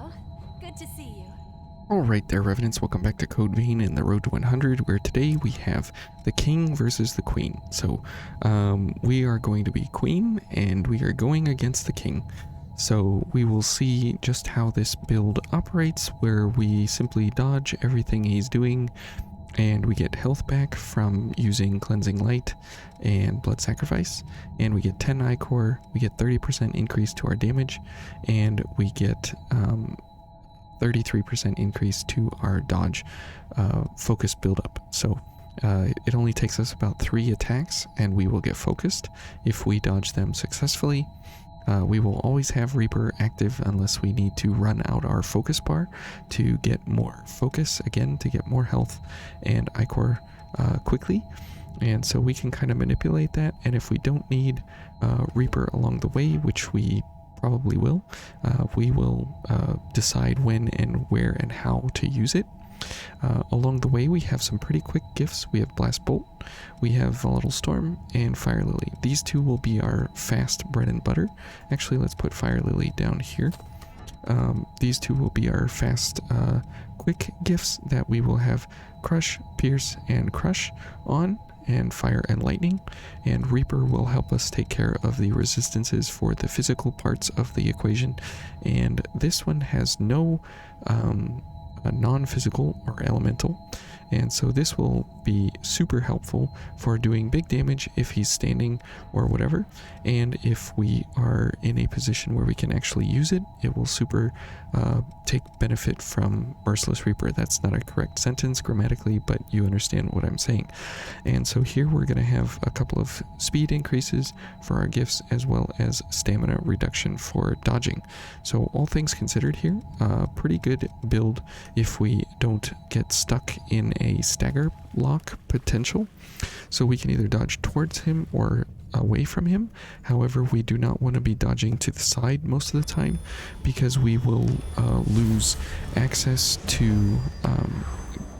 Hello. Good to see you. Alright there, Revenants, welcome back to Code Vein and the Road to 100, where today we have the King versus the Queen. So, we are going to be Queen, and we are going against the King. So, we will see just how this build operates, where we simply dodge everything he's doing, and we get health back from using Cleansing Light and Blood Sacrifice, and we get 10 Ichor, we get 30% increase to our damage, and we get, 33% increase to our dodge focus buildup. So it only takes us about 3 attacks and we will get focused if we dodge them successfully. We will always have Reaper active unless we need to run out our focus bar to get more focus again, to get more health and Ichor quickly. And so we can kind of manipulate that, and if we don't need Reaper along the way, which we probably will, we will decide when and where and how to use it. Along the way we have some pretty quick gifts. We have Blast Bolt, we have Volatile Storm, and Fire Lily. These two will be our fast bread and butter. Actually, let's put Fire Lily down here. These two will be our fast quick gifts that we will have Crush, Pierce, and Crush on, and Fire and Lightning, and Reaper will help us take care of the resistances for the physical parts of the equation. And this one has no non-physical or elemental, and so this will be super helpful for doing big damage if he's standing or whatever, and if we are in a position where we can actually use it, it will super take benefit from Merciless Reaper. That's not a correct sentence grammatically, but you understand what I'm saying. And so here we're going to have a couple of speed increases for our gifts, as well as stamina reduction for dodging. So all things considered here, pretty good build if we don't get stuck in a stagger lock potential. So we can either dodge towards him or away from him. However, we do not want to be dodging to the side most of the time, because we will lose access to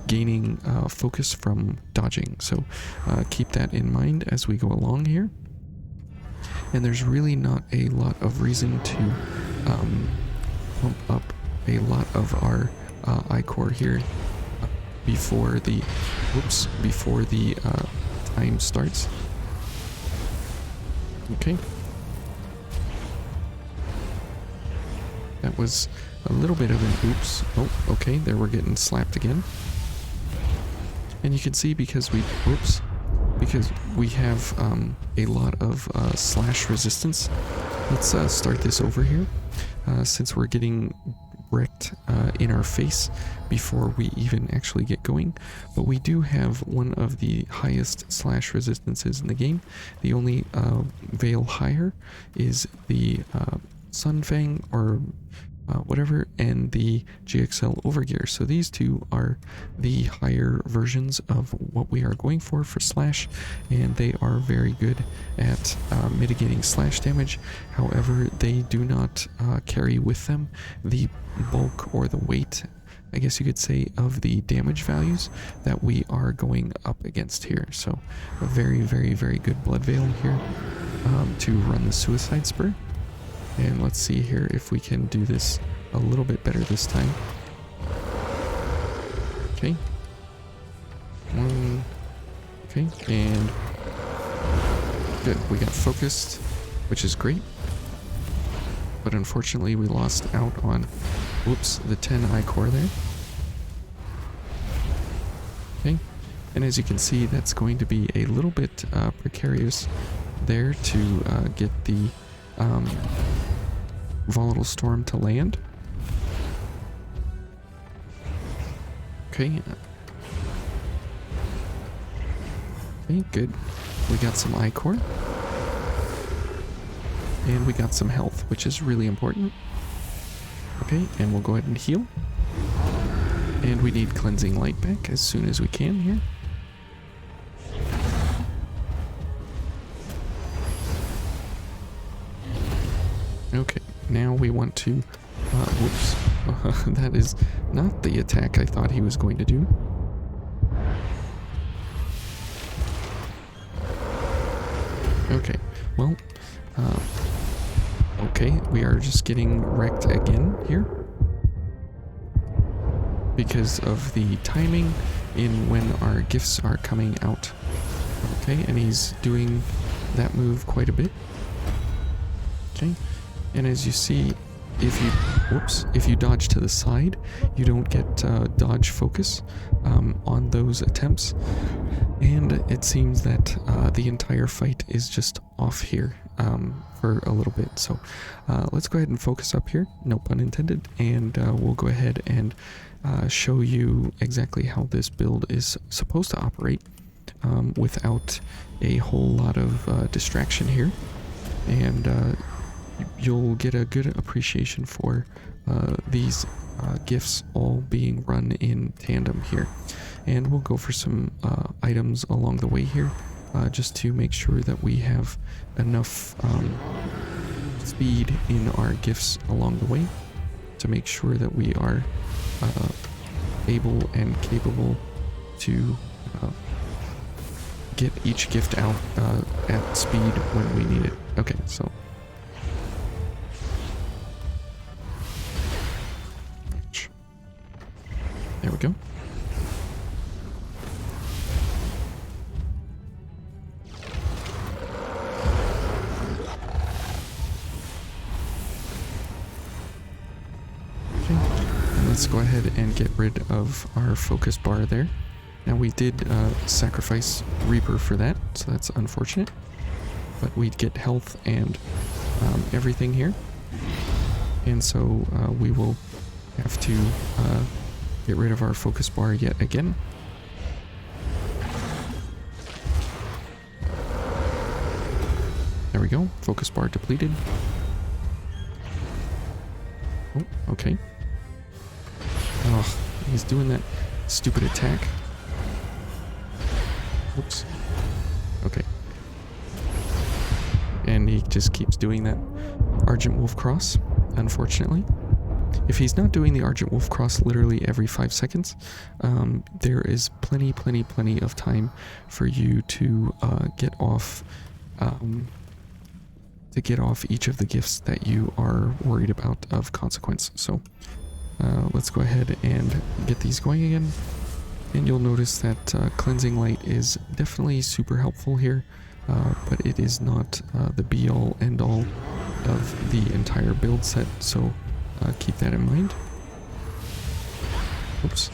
gaining focus from dodging. So keep that in mind as we go along here. And there's really not a lot of reason to pump up a lot of our Ichor here before the time starts. Okay. That was a little bit of an oops. Oh, okay, there we're getting slapped again. And you can see because we have a lot of slash resistance. Let's start this over here, since we're getting wrecked in our face before we even actually get going. But we do have one of the highest slash resistances in the game. The only veil higher is the Sunfang or whatever, and the GXL Overgear. So these two are the higher versions of what we are going for slash, and they are very good at mitigating slash damage. However, they do not carry with them the bulk or the weight, I guess you could say, of the damage values that we are going up against here. So a very, very, very good Blood Veil here to run the Suicide Spur. And let's see here if we can do this a little bit better this time. Okay. Okay, and good. We got focused, which is great. But unfortunately, we lost out on, whoops, the 10 Ichor there. Okay, and as you can see, that's going to be a little bit precarious there to get the Volatile Storm to land. Okay. Okay, good. We got some Ichor. And we got some health, which is really important. Okay, and we'll go ahead and heal. And we need Cleansing Light back as soon as we can here. Okay, now we want to, whoops, that is not the attack I thought he was going to do. Okay, well, okay, we are just getting wrecked again here. because of the timing in when our gifts are coming out. Okay, and he's doing that move quite a bit. Okay, and as you see, if you dodge to the side, you don't get dodge focus on those attempts, and it seems that the entire fight is just off here for a little bit. So let's go ahead and focus up here, no pun intended, and we'll go ahead and show you exactly how this build is supposed to operate without a whole lot of distraction here, and you'll get a good appreciation for these gifts all being run in tandem here. And we'll go for some items along the way here, just to make sure that we have enough speed in our gifts along the way to make sure that we are able and capable to get each gift out at speed when we need it. Okay, so there we go. Okay, and let's go ahead and get rid of our focus bar there. Now we did sacrifice Reaper for that, so that's unfortunate. But we'd get health and everything here. And so we will have to get rid of our focus bar yet again. There we go. Focus bar depleted. Oh, okay. Oh, he's doing that stupid attack. Oops. Okay. And he just keeps doing that Argent Wolf Cross, unfortunately. If he's not doing the Argent Wolf Cross literally every 5 seconds, there is plenty of time for you to get off each of the gifts that you are worried about of consequence. So let's go ahead and get these going again. And you'll notice that Cleansing Light is definitely super helpful here, but it is not the be-all, end-all of the entire build set, so keep that in mind. Oops.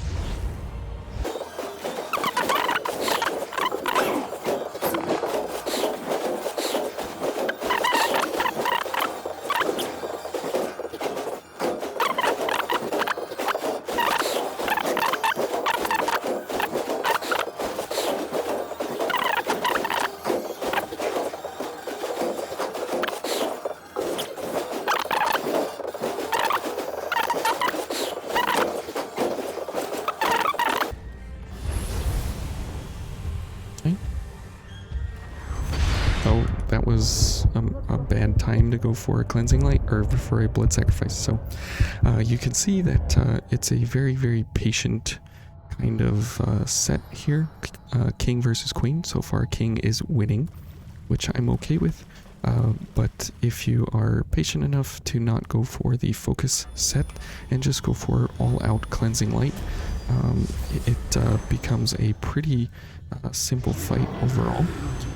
Oh, that was a bad time to go for a Cleansing Light, or for a Blood Sacrifice. So you can see that it's a very patient kind of set here. King versus Queen. So far, King is winning, which I'm okay with. But if you are patient enough to not go for the focus set and just go for all-out Cleansing Light, it becomes a pretty simple fight overall,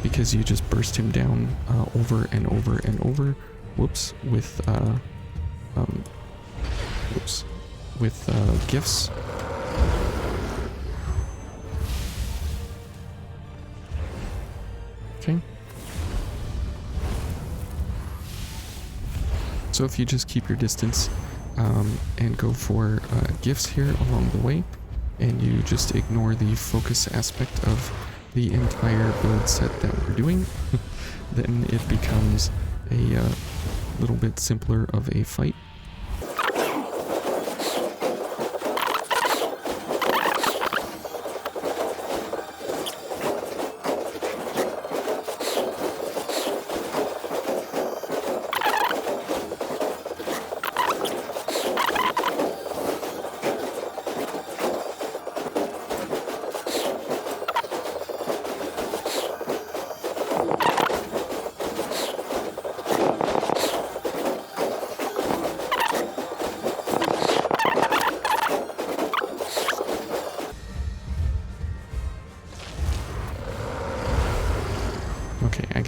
because you just burst him down over and over and over. Whoops, with gifts. Okay. So if you just keep your distance and go for gifts here along the way, and you just ignore the focus aspect of the entire build set that we're doing, then it becomes a little bit simpler of a fight.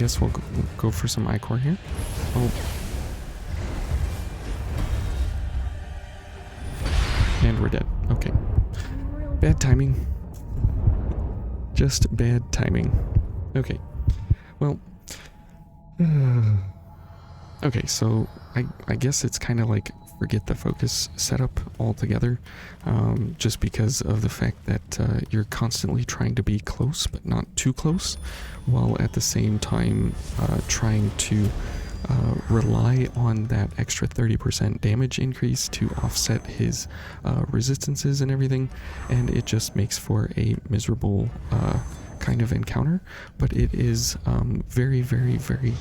guess we'll go for some Ichor here. Oh. And we're dead. Okay. Bad timing. Just bad timing. Okay. Well. Okay, so I guess it's kind of like forget the focus setup altogether, just because of the fact that you're constantly trying to be close but not too close, while at the same time trying to rely on that extra 30% damage increase to offset his resistances and everything, and it just makes for a miserable kind of encounter. But it is very, very, very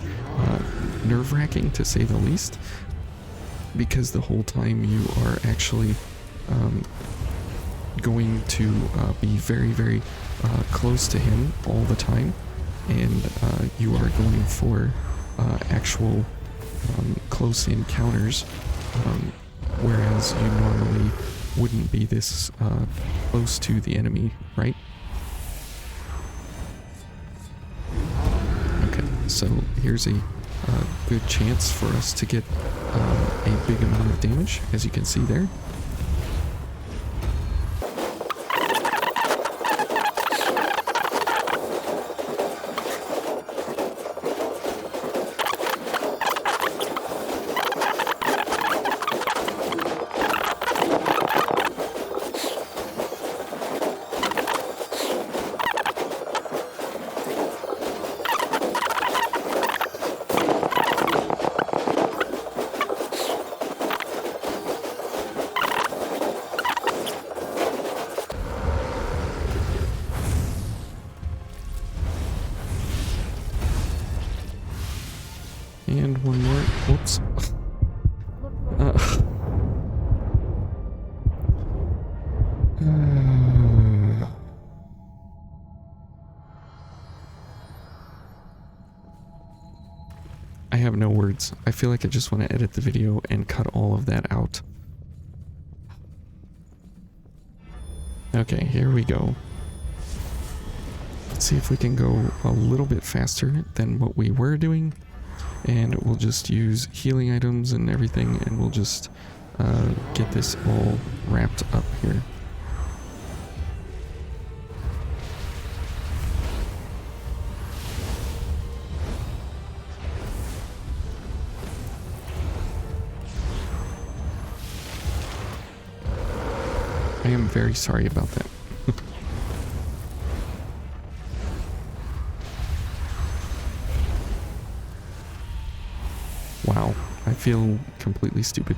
nerve-wracking, to say the least, because the whole time you are actually going to be very, very close to him all the time, and you are going for actual close encounters, whereas you normally wouldn't be this close to the enemy, right? Okay, so here's a good chance for us to get a big amount of damage, as you can see there. And one more. Whoops. I have no words. I feel like I just want to edit the video and cut all of that out. Okay, here we go. Let's see if we can go a little bit faster than what we were doing. And we'll just use healing items and everything, and we'll just get this all wrapped up here. I am very sorry about that. Wow, I feel completely stupid.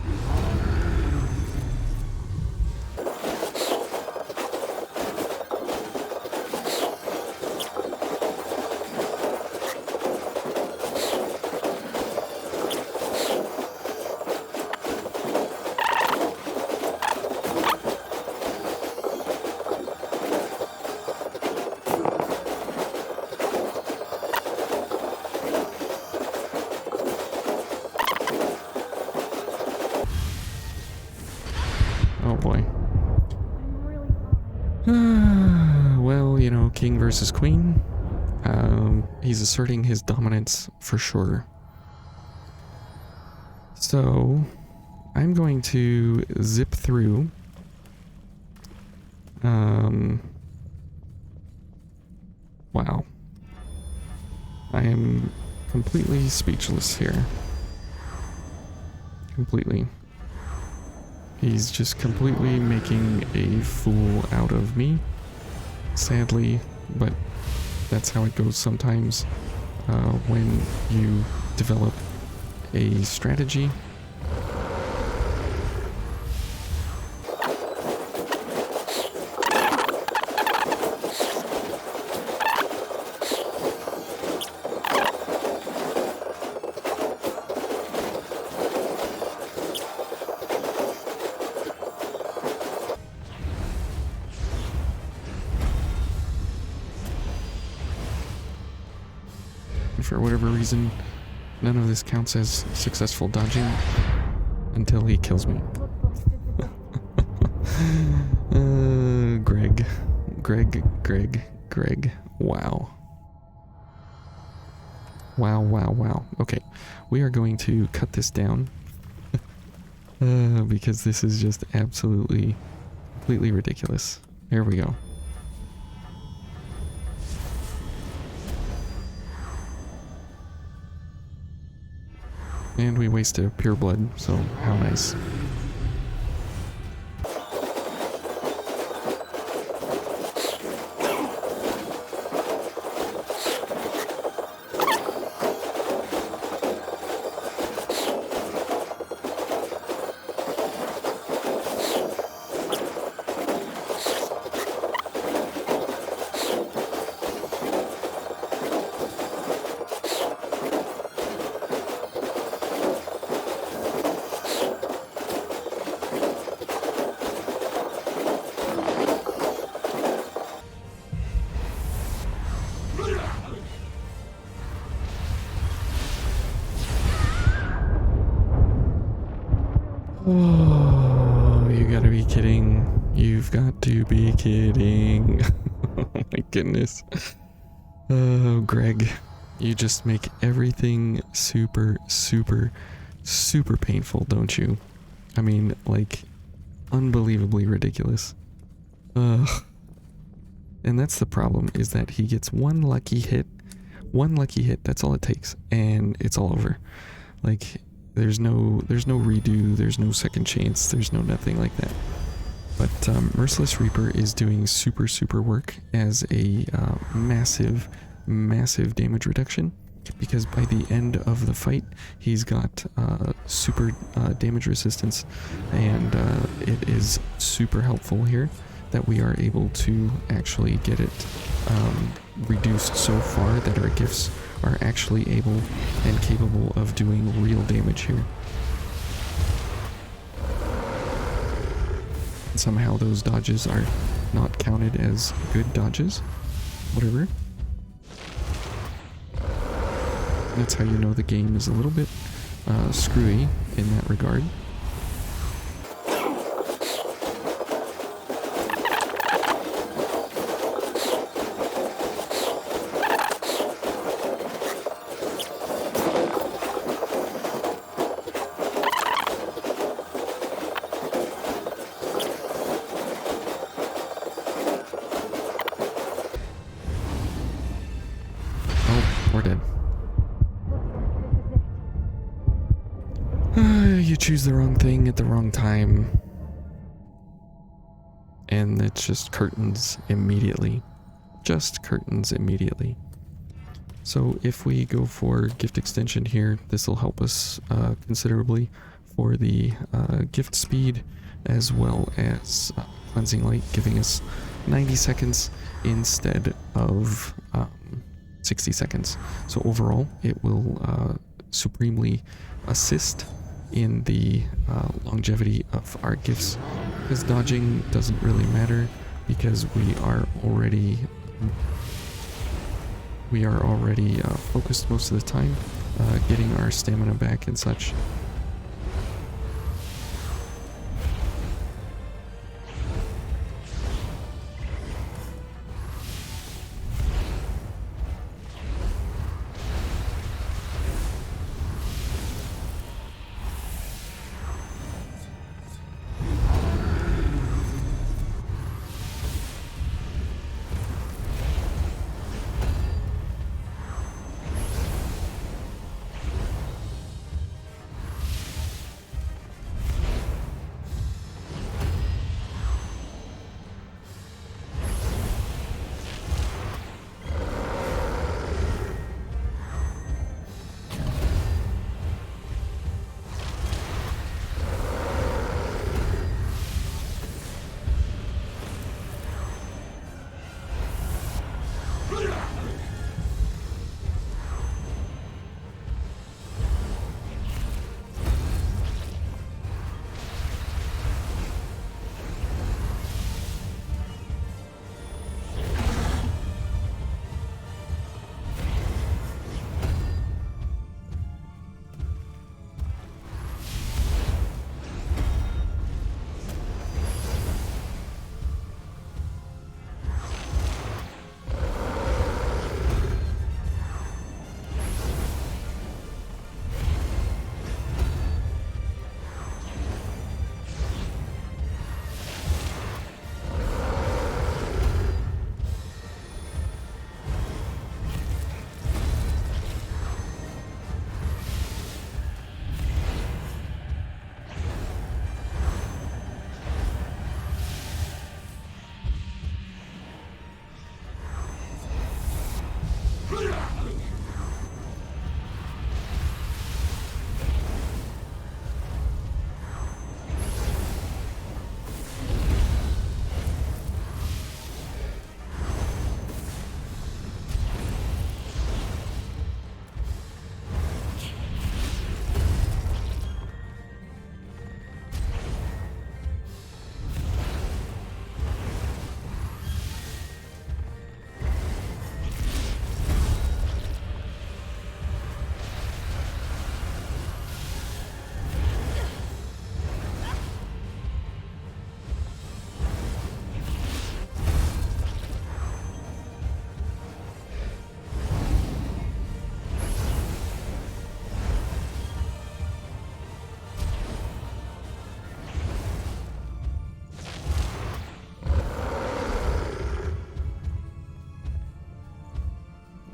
Oh boy. Well, you know, king versus queen. He's asserting his dominance for sure. So, I'm going to zip through. Wow. I am completely speechless here. Completely. He's just completely making a fool out of me, sadly, but that's how it goes sometimes when you develop a strategy. For whatever reason, none of this counts as successful dodging until he kills me. Greg. Wow. Wow, wow, wow. Okay, we are going to cut this down because this is just absolutely, completely ridiculous. There we go. And we wasted a pure blood, so how nice. Oh, you gotta be kidding. You've got to be kidding. Oh my goodness. Oh, Greg, you just make everything super, super, super painful, don't you? I mean, like, unbelievably ridiculous. Ugh. And that's the problem, is that he gets one lucky hit, that's all it takes, and it's all over. Like, there's no redo, there's no second chance, there's no nothing like that. But Merciless Reaper is doing super, super work as a massive, massive damage reduction, because by the end of the fight, he's got super damage resistance, and it is super helpful here that we are able to actually get it reduced so far that our gifts are actually able and capable of doing real damage here. And somehow those dodges are not counted as good dodges. Whatever. That's how you know the game is a little bit screwy in that regard. We're dead. You choose the wrong thing at the wrong time. And it's just curtains immediately. Just curtains immediately. So if we go for gift extension here, this will help us considerably for the gift speed, as well as cleansing light, giving us 90 seconds instead of 60 seconds. So overall, it will supremely assist in the longevity of our gifts, because dodging doesn't really matter, because we are already focused most of the time, getting our stamina back and such.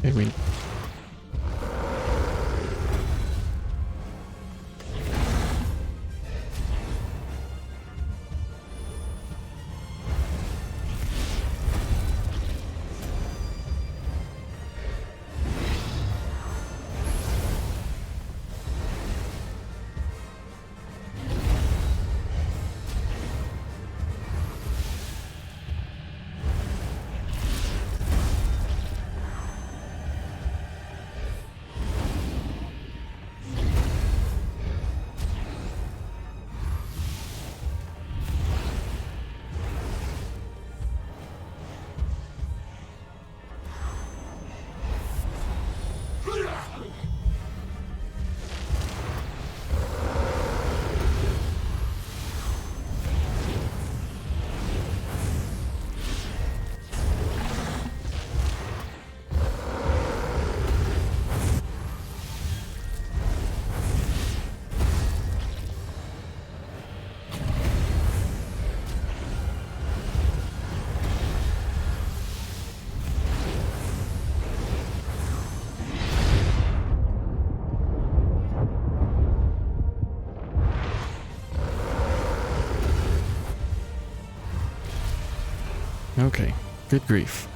I mean, okay, good grief.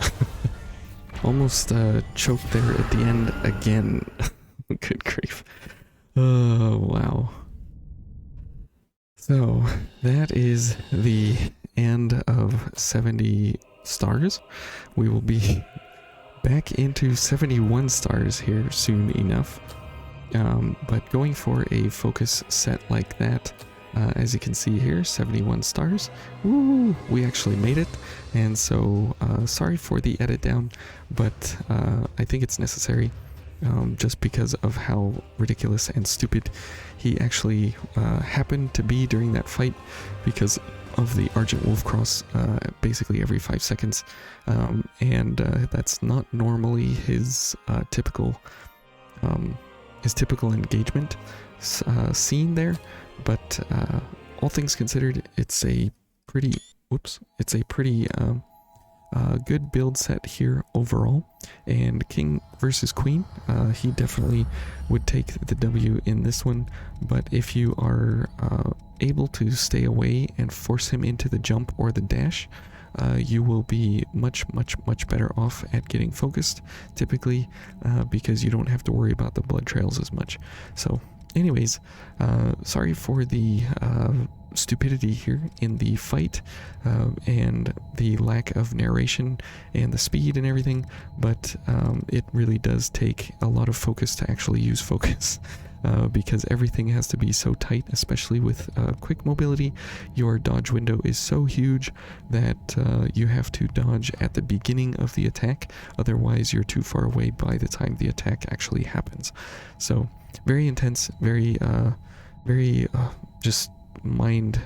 Almost choked there at the end again. Good grief. Oh, wow. So, that is the end of 70 stars. We will be back into 71 stars here soon enough. But going for a focus set like that, as you can see here, 71 stars. Woo! We actually made it. And so, sorry for the edit down, but I think it's necessary. Just because of how ridiculous and stupid he actually happened to be during that fight, because of the Argent Wolfcross basically every 5 seconds, and that's not normally his typical engagement scene there. But all things considered, it's a pretty good build set here overall. And King versus Queen, he definitely would take the W in this one. But if you are able to stay away and force him into the jump or the dash, you will be much better off at getting focused, typically, because you don't have to worry about the blood trails as much. So anyways, sorry for the stupidity here in the fight, and the lack of narration and the speed and everything, but it really does take a lot of focus to actually use focus. Because everything has to be so tight, especially with quick mobility. Your dodge window is so huge that you have to dodge at the beginning of the attack, otherwise you're too far away by the time the attack actually happens. So very intense, very just mind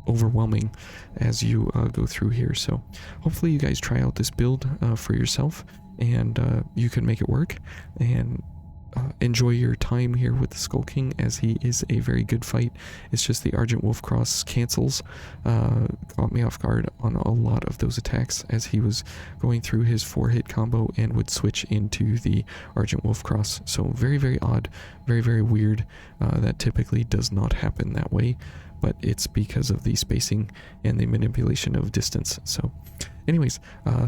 overwhelming as you go through here. So hopefully you guys try out this build for yourself, and you can make it work, and enjoy your time here with the Skull King, as he is a very good fight. It's just the Argent Wolfcross cancels caught me off guard on a lot of those attacks as he was going through his 4-hit combo and would switch into the Argent Wolfcross. So very odd, very weird. That typically does not happen that way, but it's because of the spacing and the manipulation of distance. So anyways,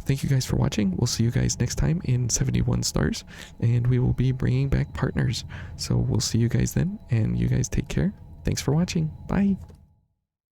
thank you guys for watching. We'll see you guys next time in 71 stars, and we will be bringing back partners. So we'll see you guys then, and you guys take care. Thanks for watching. Bye.